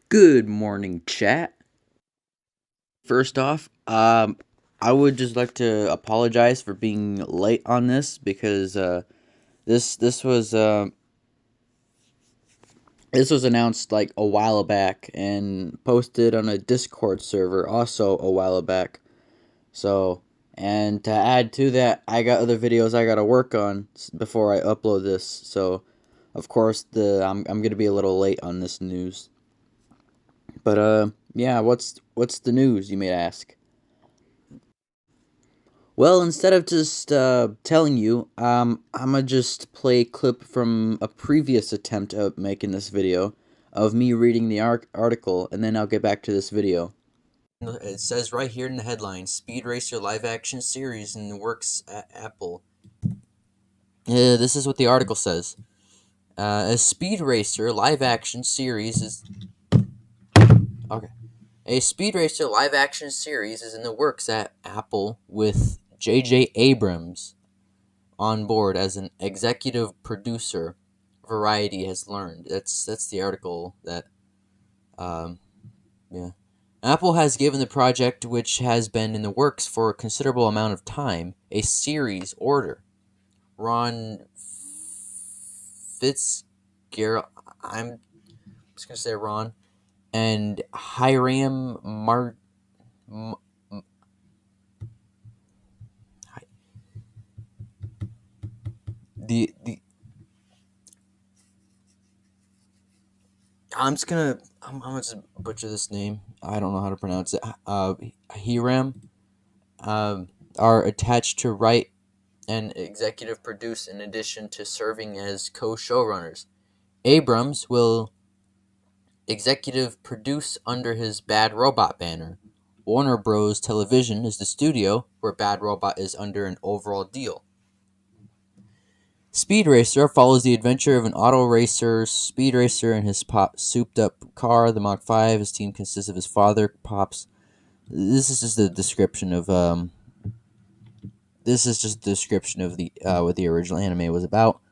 Good morning, chat. First off, I would just like to apologize for being late on this because this was this was announced like a while back and posted on a Discord server also a while back. So, and to add to that, I got other videos I gotta work on before I upload this. So, of course, I'm gonna be a little late on this news. But yeah, what's the news, you may ask? Well, instead of just telling you, I'm gonna just play a clip from a previous attempt at making this video of me reading the article, and then I'll get back to this video. It says right here in the headline, Speed Racer live action series in the works at Apple. This is what the article says. A Speed Racer live action series is okay. A Speed Racer live action series is in the works at Apple with J.J. Abrams on board as an executive producer. Variety has learned. That's the article that yeah. Apple has given the project, which has been in the works for a considerable amount of time, a series order. Ron Fitzgerald, I'm just gonna say Ron, and Hiram M- the I'm gonna just butcher this name. I don't know how to pronounce it. Hiram, um, are attached to write and executive produce in addition to serving as co-showrunners. Abrams will executive produce under his Bad Robot banner. Warner Bros. Television is the studio where Bad Robot is under an overall deal. Speed Racer follows the adventure of an auto racer, Speed Racer, and his souped up car, the Mach 5. His team consists of his father, Pops. This is just a description of This is just a description of the what the original anime was about.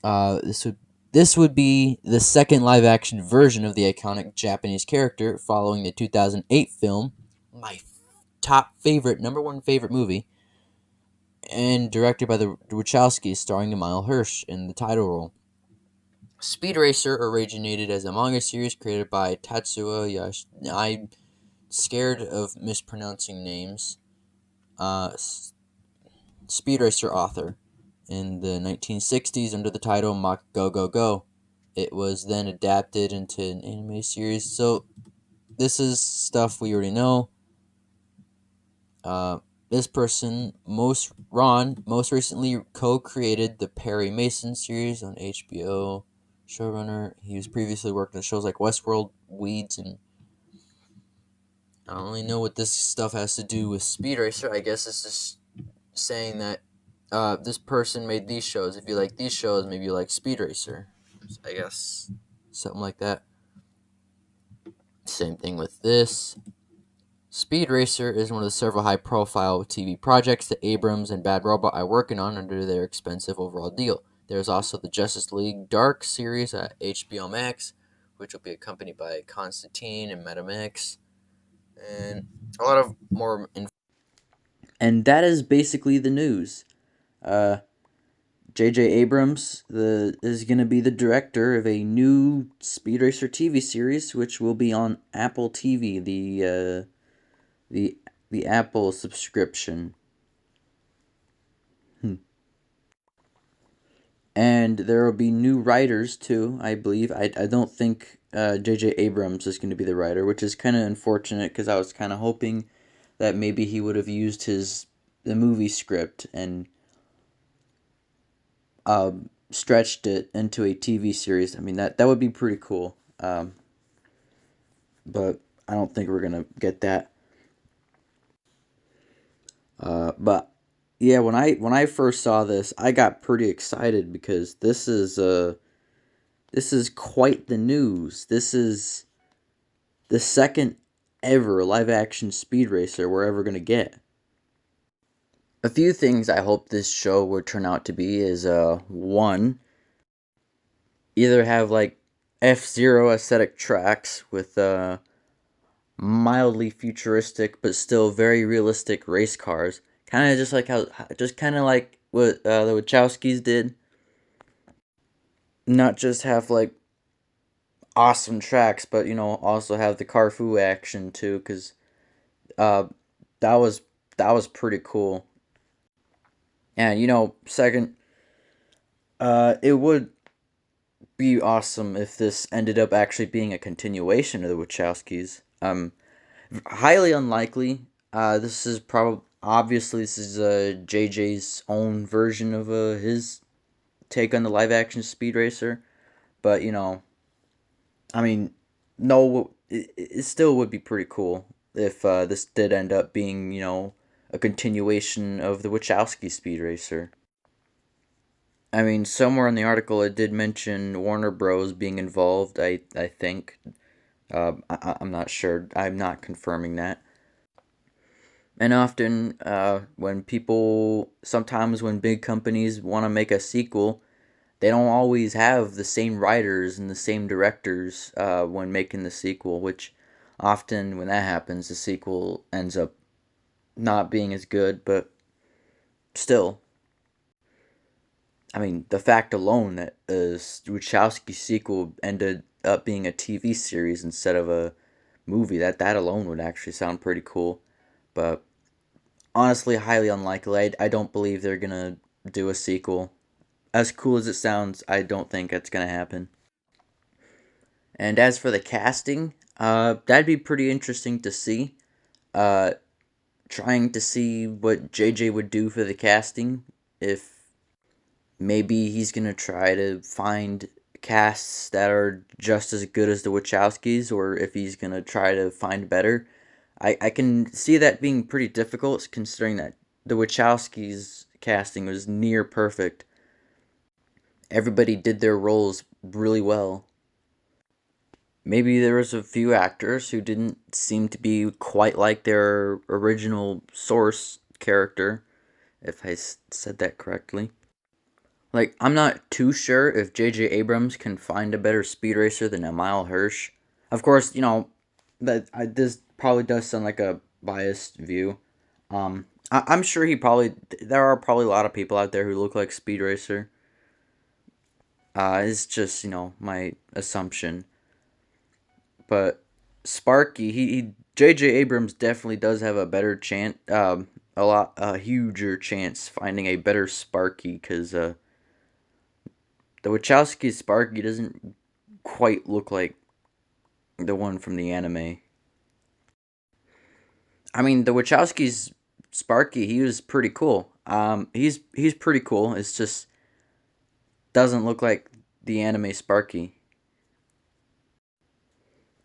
This would be the second live action version of the iconic Japanese character, following the 2008 film, my top favorite, number one favorite movie, and directed by the Wachowskis, starring Emile Hirsch in the title role. Speed Racer originated as a manga series created by Tatsuya Yash. I'm scared of mispronouncing names. Speed Racer author in the 1960s under the title Mach Go Go Go. It was then adapted into an anime series. So this is stuff we already know. This person, Ron, most recently co-created the Perry Mason series on HBO. Showrunner. He was previously worked on shows like Westworld, Weeds, and I don't really know what this stuff has to do with Speed Racer. I guess it's just saying that this person made these shows. If you like these shows, maybe you like Speed Racer. I guess something like that. Same thing with this. Speed Racer is one of the several high-profile TV projects that Abrams and Bad Robot are working on under their expensive overall deal. There's also the Justice League Dark series at HBO Max, which will be accompanied by Constantine and Metamax, and a lot of more. And that is basically the news. Uh, J.J. Abrams is going to be the director of a new Speed Racer TV series, which will be on Apple TV, the the Apple subscription. And there will be new writers too, I believe. I don't think J.J. Abrams is going to be the writer, which is kind of unfortunate because I was kind of hoping that maybe he would have used the movie script and stretched it into a TV series. I mean that would be pretty cool. But I don't think we're gonna get that. But yeah, when I first saw this, I got pretty excited because this is quite the news. This is the second ever live action Speed Racer we're ever gonna get. A few things I hope this show would turn out to be is one, either have like F-Zero aesthetic tracks with mildly futuristic but still very realistic race cars. Kind of just like just kind of like what the Wachowskis did. Not just have like awesome tracks, but also have the Carfu action too, because uh, that was that was pretty cool. And second, it would be awesome if this ended up actually being a continuation of the Wachowskis. Highly unlikely. This is probably obviously this is JJ's own version of his take on the live action Speed Racer, but I mean, no, it still would be pretty cool if this did end up being a continuation of the Wachowski Speed Racer. I mean, somewhere in the article it did mention Warner Bros. Being involved. I think. I'm not sure. I'm not confirming that. And often, sometimes when big companies want to make a sequel, they don't always have the same writers and the same directors when making the sequel, which often when that happens, the sequel ends up not being as good, but still. I mean, the fact alone that a Wachowski sequel ended up being a TV series instead of a movie, that alone would actually sound pretty cool. But honestly, highly unlikely. I don't believe they're gonna do a sequel. As cool as it sounds, I don't think it's gonna happen. And as for the casting, that'd be pretty interesting to see. Uh, Trying to see what JJ would do for the casting. If maybe he's gonna try to find casts that are just as good as the Wachowskis, or if he's gonna try to find better. I can see that being pretty difficult, considering that the Wachowskis' casting was near perfect. Everybody did their roles really well. Maybe there was a few actors who didn't seem to be quite like their original source character, if I said that correctly. Like, I'm not too sure if J.J. Abrams can find a better speed racer than Emile Hirsch. Of course, this probably does sound like a biased view. I'm sure there are probably a lot of people out there who look like Speed Racer. It's just, my assumption. But Sparky, J.J. Abrams definitely does have a better chance, a huger chance finding a better Sparky, because the Wachowski Sparky doesn't quite look like the one from the anime. I mean, the Wachowski's Sparky, he was pretty cool. He's pretty cool. It's just doesn't look like the anime Sparky.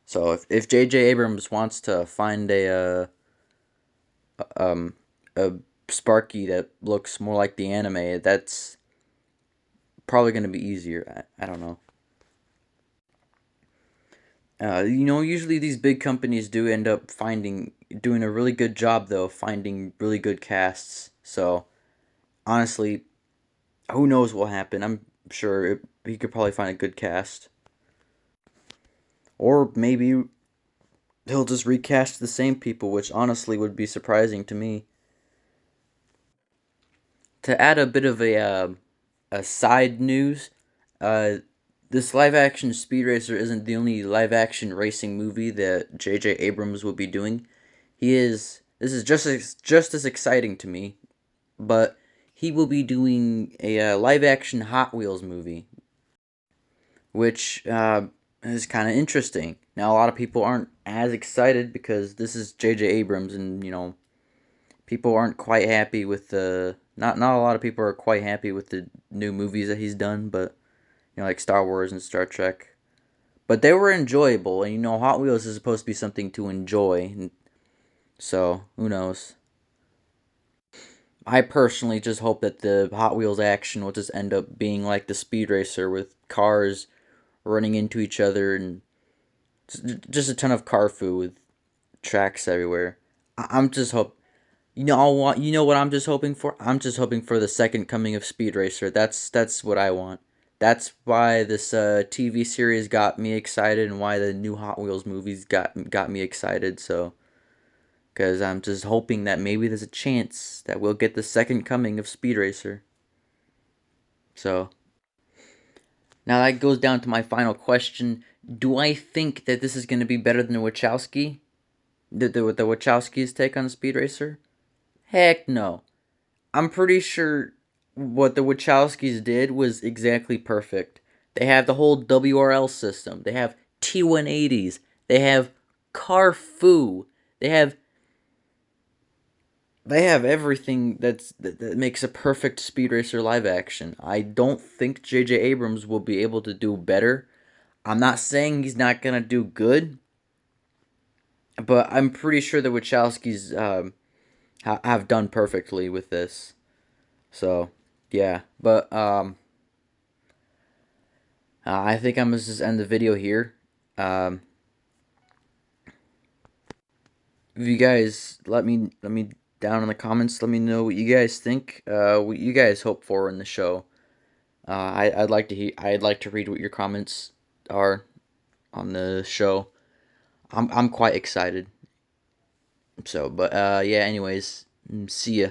So if J.J. Abrams wants to find a Sparky that looks more like the anime, that's probably going to be easier. I don't know. Usually these big companies do end up doing a really good job though, finding really good casts. So honestly, who knows what will happen? I'm sure he could probably find a good cast, or maybe he'll just recast the same people, which honestly would be surprising to me. To add a bit of a side news, uh, this live action Speed Racer isn't the only live action racing movie that J.J. Abrams will be doing. This is just as exciting to me, but he will be doing a live action Hot Wheels movie, which is kind of interesting. Now, a lot of people aren't as excited because this is J.J. Abrams, and people aren't quite happy with the not a lot of people are quite happy with the new movies that he's done, but like Star Wars and Star Trek. But they were enjoyable, and Hot Wheels is supposed to be something to enjoy, and so who knows. I personally just hope that the Hot Wheels action will just end up being like the Speed Racer with cars running into each other and just a ton of car food with tracks everywhere. I'm just hope you know what I'm just hoping for? I'm just hoping for the second coming of Speed Racer. That's what I want. That's why this TV series got me excited, and why the new Hot Wheels movies got me excited. So, because I'm just hoping that maybe there's a chance that we'll get the second coming of Speed Racer. So now that goes down to my final question: do I think that this is going to be better than the Wachowski? The Wachowskis' take on Speed Racer? Heck no. I'm pretty sure what the Wachowskis did was exactly perfect. They have the whole WRL system. They have T180s. They have Carfu. They have they have everything that makes a perfect Speed Racer live action. I don't think J.J. Abrams will be able to do better. I'm not saying he's not gonna do good, but I'm pretty sure the Wachowskis have done perfectly with this. So yeah, but I think I'm gonna just end the video here. Um, if you guys let me down in the comments, let me know what you guys think. What you guys hope for in the show. I'd like to I'd like to read what your comments are on the show. I'm quite excited. So, but yeah. Anyways, see ya.